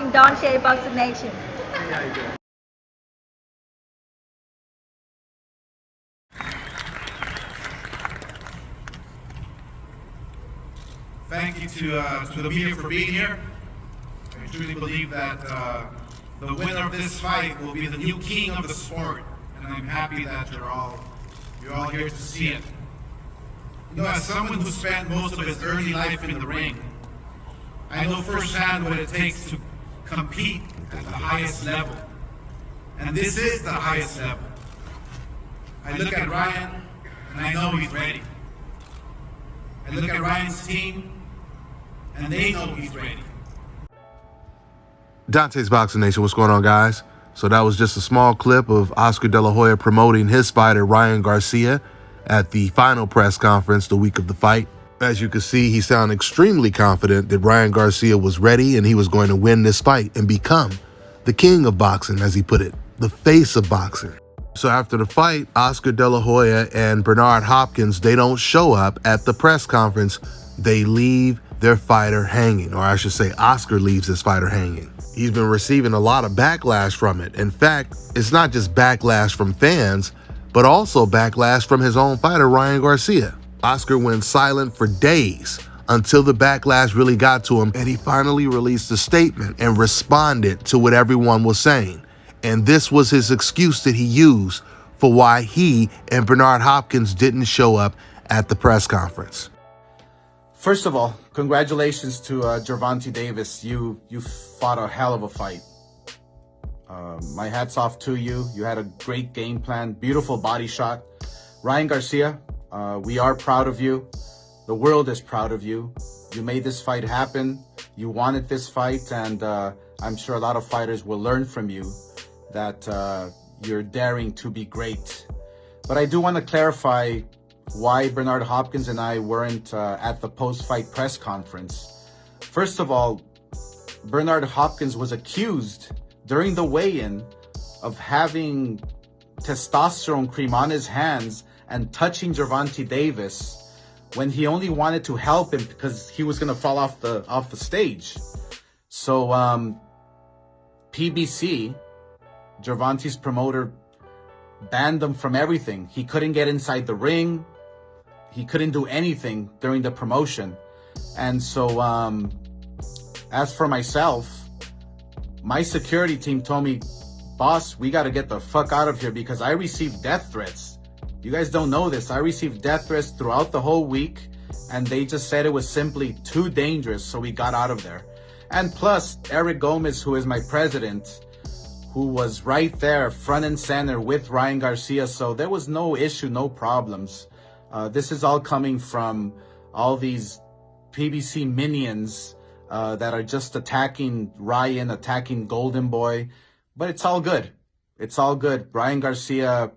watching Didnt Boxing Nation. Thank you to the media for being here. I truly believe that the winner of this fight will be the new king of the sport, and I'm happy that you're all here to see it. You know, as someone who spent most of his early life in the ring, I know firsthand what it takes to compete at the highest level. And this is the highest level. I look at Ryan, and I know he's ready. I look at Ryan's team, and they know he's ready. Dante's Boxing Nation, what's going on, guys? So that was just a small clip of Oscar De La Hoya promoting his fighter, Ryan Garcia, at the final press conference the week of the fight. As you can see, he sounded extremely confident that Ryan Garcia was ready and he was going to win this fight and become the king of boxing, as he put it, the face of boxing. So after the fight, Oscar De La Hoya and Bernard Hopkins, they don't show up at the press conference. They leave their fighter hanging, or I should say Oscar leaves his fighter hanging. He's been receiving a lot of backlash from it. In fact, it's not just backlash from fans, but also backlash from his own fighter, Ryan Garcia. Oscar went silent for days until the backlash really got to him, and he finally released a statement and responded to what everyone was saying. And this was his excuse that he used for why he and Bernard Hopkins didn't show up at the press conference. First of all, congratulations to Gervonta Davis. You fought a hell of a fight. My hat's off to you. You had a great game plan, beautiful body shot. Ryan Garcia, we are proud of you. The world is proud of you. You made this fight happen. You wanted this fight, and I'm sure a lot of fighters will learn from you that you're daring to be great. But I do want to clarify why Bernard Hopkins and I weren't at the post-fight press conference. First of all, Bernard Hopkins was accused during the weigh-in of having testosterone cream on his hands and touching Gervonta Davis when he only wanted to help him because he was going to fall off the stage. So PBC, Gervonta's promoter, banned him from everything. He couldn't get inside the ring. He couldn't do anything during the promotion. And so as for myself, my security team told me, boss, we got to get the fuck out of here because I received death threats. You guys don't know this. I received death threats throughout the whole week, and they just said it was simply too dangerous, so we got out of there. And plus, Eric Gomez, who is my president, who was right there, front and center with Ryan Garcia, so there was no issue, no problems. This is all coming from all these PBC minions that are just attacking Ryan, attacking Golden Boy. But it's all good. It's all good. Ryan Garcia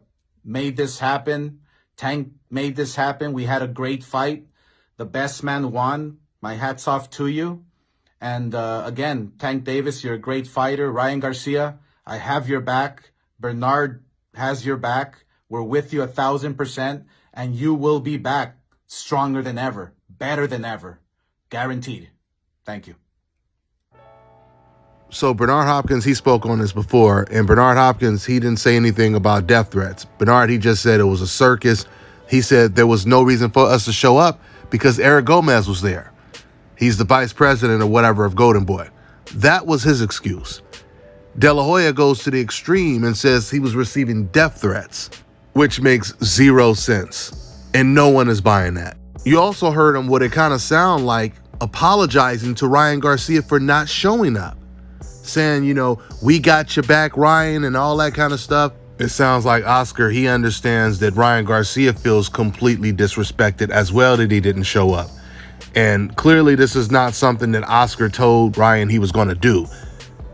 made this happen. Tank made this happen. We had a great fight. The best man won. My hat's off to you. And again, Tank Davis, you're a great fighter. Ryan Garcia, I have your back. Bernard has your back. We're with you 1,000%. And you will be back stronger than ever, better than ever. Guaranteed. Thank you. So Bernard Hopkins, he spoke on this before, and Bernard Hopkins, he didn't say anything about death threats. Bernard, he just said it was a circus. He said there was no reason for us to show up because Eric Gomez was there. He's the vice president or whatever of Golden Boy. That was his excuse. De La Hoya goes to the extreme and says he was receiving death threats, which makes zero sense. And no one is buying that. You also heard him what it kind of sound like apologizing to Ryan Garcia for not showing up. Saying, you know, we got your back, Ryan, and all that kind of stuff. It sounds like Oscar, he understands that Ryan Garcia feels completely disrespected as well that he didn't show up. And clearly this is not something that Oscar told Ryan he was going to do.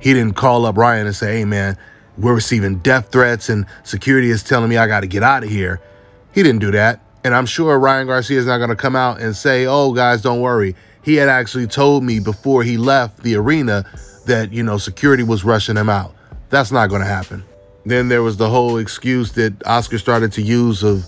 He didn't call up Ryan and say, hey, man, we're receiving death threats and security is telling me I got to get out of here. He didn't do that. And I'm sure Ryan Garcia is not going to come out and say, oh, guys, don't worry. He had actually told me before he left the arena that, you know, security was rushing him out. That's not going to happen. Then there was the whole excuse that Oscar started to use of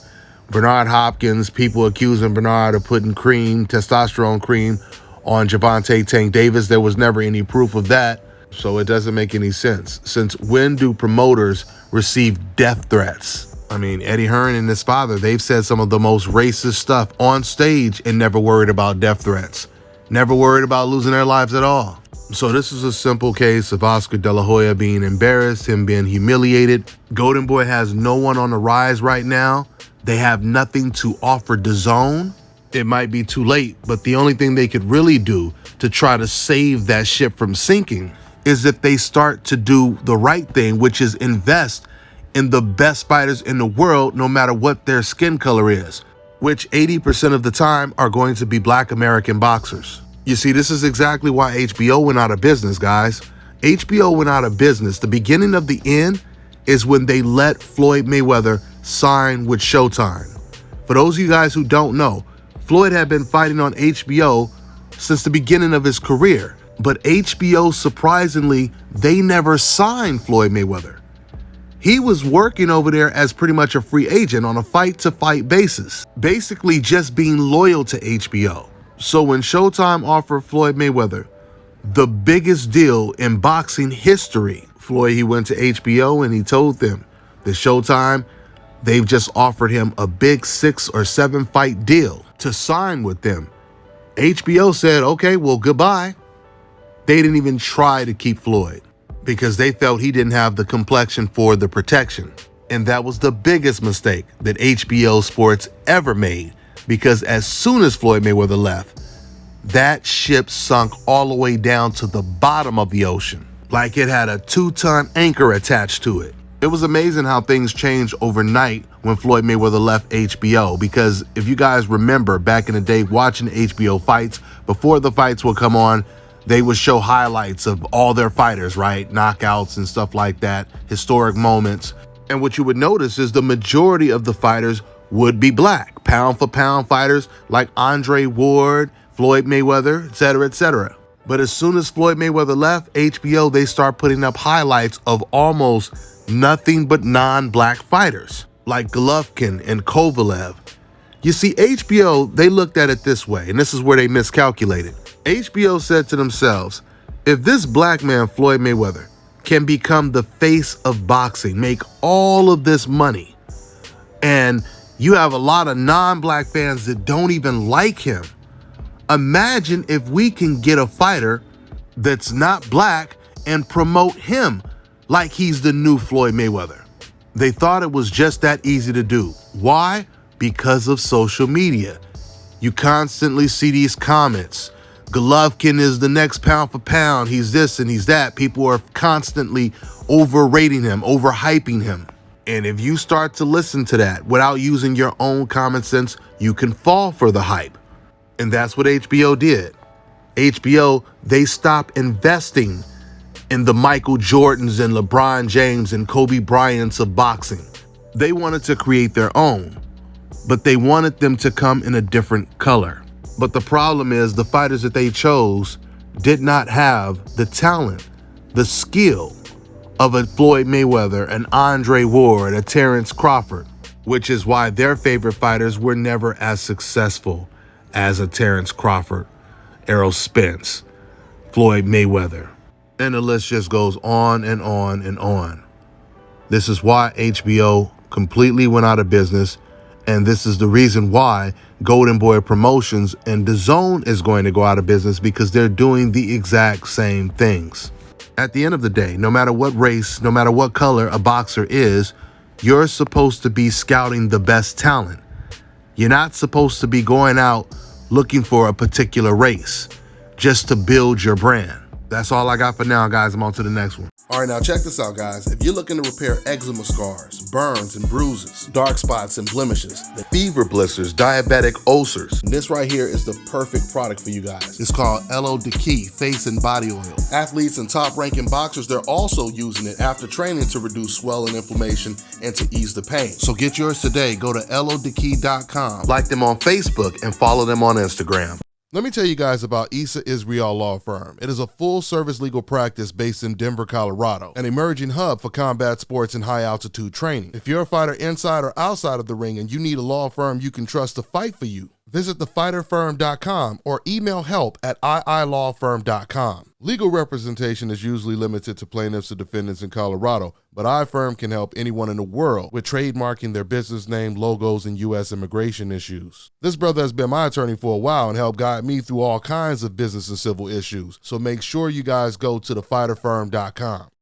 Bernard Hopkins, people accusing Bernard of putting cream, testosterone cream, on Gervonta Tank Davis. There was never any proof of that. So it doesn't make any sense. Since when do promoters receive death threats? I mean, Eddie Hearn and his father, they've said some of the most racist stuff on stage and never worried about death threats. Never worried about losing their lives at all. So this is a simple case of Oscar De La Hoya being embarrassed, him being humiliated. Golden Boy has no one on the rise right now. They have nothing to offer DAZN. It might be too late, but the only thing they could really do to try to save that ship from sinking is if they start to do the right thing, which is invest in the best fighters in the world, no matter what their skin color is, which 80% of the time are going to be Black American boxers. You see, this is exactly why HBO went out of business, guys. HBO went out of business. The beginning of the end is when they let Floyd Mayweather sign with Showtime. For those of you guys who don't know, Floyd had been fighting on HBO since the beginning of his career, but HBO, surprisingly, they never signed Floyd Mayweather. He was working over there as pretty much a free agent on a fight-to-fight basis, basically just being loyal to HBO. So when Showtime offered Floyd Mayweather the biggest deal in boxing history, Floyd, he went to HBO and he told them that Showtime, they've just offered him a big 6 or 7 fight deal to sign with them. HBO said, okay, well, goodbye. They didn't even try to keep Floyd because they felt he didn't have the complexion for the protection. And that was the biggest mistake that HBO Sports ever made, because as soon as Floyd Mayweather left, that ship sunk all the way down to the bottom of the ocean, like it had a 2-ton anchor attached to it. It was amazing how things changed overnight when Floyd Mayweather left HBO, because if you guys remember back in the day watching HBO fights, before the fights would come on, they would show highlights of all their fighters, right? Knockouts and stuff like that, historic moments. And what you would notice is the majority of the fighters would be Black, pound for pound fighters like Andre Ward, Floyd Mayweather, etc., etc. But as soon as Floyd Mayweather left HBO, they start putting up highlights of almost nothing but non-Black fighters like Golovkin and Kovalev. You see, HBO, they looked at it this way, and this is where they miscalculated. HBO said to themselves, if this Black man, Floyd Mayweather, can become the face of boxing, make all of this money, and you have a lot of non-Black fans that don't even like him, imagine if we can get a fighter that's not Black and promote him like he's the new Floyd Mayweather. They thought it was just that easy to do. Why? Because of social media. You constantly see these comments. Golovkin is the next pound for pound. He's this and he's that. People are constantly overrating him, overhyping him. And if you start to listen to that without using your own common sense, you can fall for the hype. And that's what HBO did. HBO, they stopped investing in the Michael Jordans and LeBron James and Kobe Bryants of boxing. They wanted to create their own, but they wanted them to come in a different color. But the problem is the fighters that they chose did not have the talent, the skill of a Floyd Mayweather, an Andre Ward, a Terrence Crawford, which is why their favorite fighters were never as successful as a Terrence Crawford, Errol Spence, Floyd Mayweather. And the list just goes on and on and on. This is why HBO completely went out of business. And this is the reason why Golden Boy Promotions and DAZN is going to go out of business, because they're doing the exact same things. At the end of the day, no matter what race, no matter what color a boxer is, you're supposed to be scouting the best talent. You're not supposed to be going out looking for a particular race just to build your brand. That's all I got for now, guys. I'm on to the next one. All right, now check this out, guys. If you're looking to repair eczema scars, burns and bruises, dark spots and blemishes, the fever blisters, diabetic ulcers, this right here is the perfect product for you guys. It's called LO Deki Face and Body Oil. Athletes and top-ranking boxers, they're also using it after training to reduce swelling, inflammation, and to ease the pain. So get yours today. Go to lodeki.com, like them on Facebook, and follow them on Instagram. Let me tell you guys about Issa Israel Law Firm. It is a full-service legal practice based in Denver, Colorado, an emerging hub for combat sports and high-altitude training. If you're a fighter inside or outside of the ring and you need a law firm you can trust to fight for you, visit thefighterfirm.com or email help@iilawfirm.com. Legal representation is usually limited to plaintiffs or defendants in Colorado, but iFirm can help anyone in the world with trademarking their business name, logos, and U.S. immigration issues. This brother has been my attorney for a while and helped guide me through all kinds of business and civil issues, so make sure you guys go to thefighterfirm.com.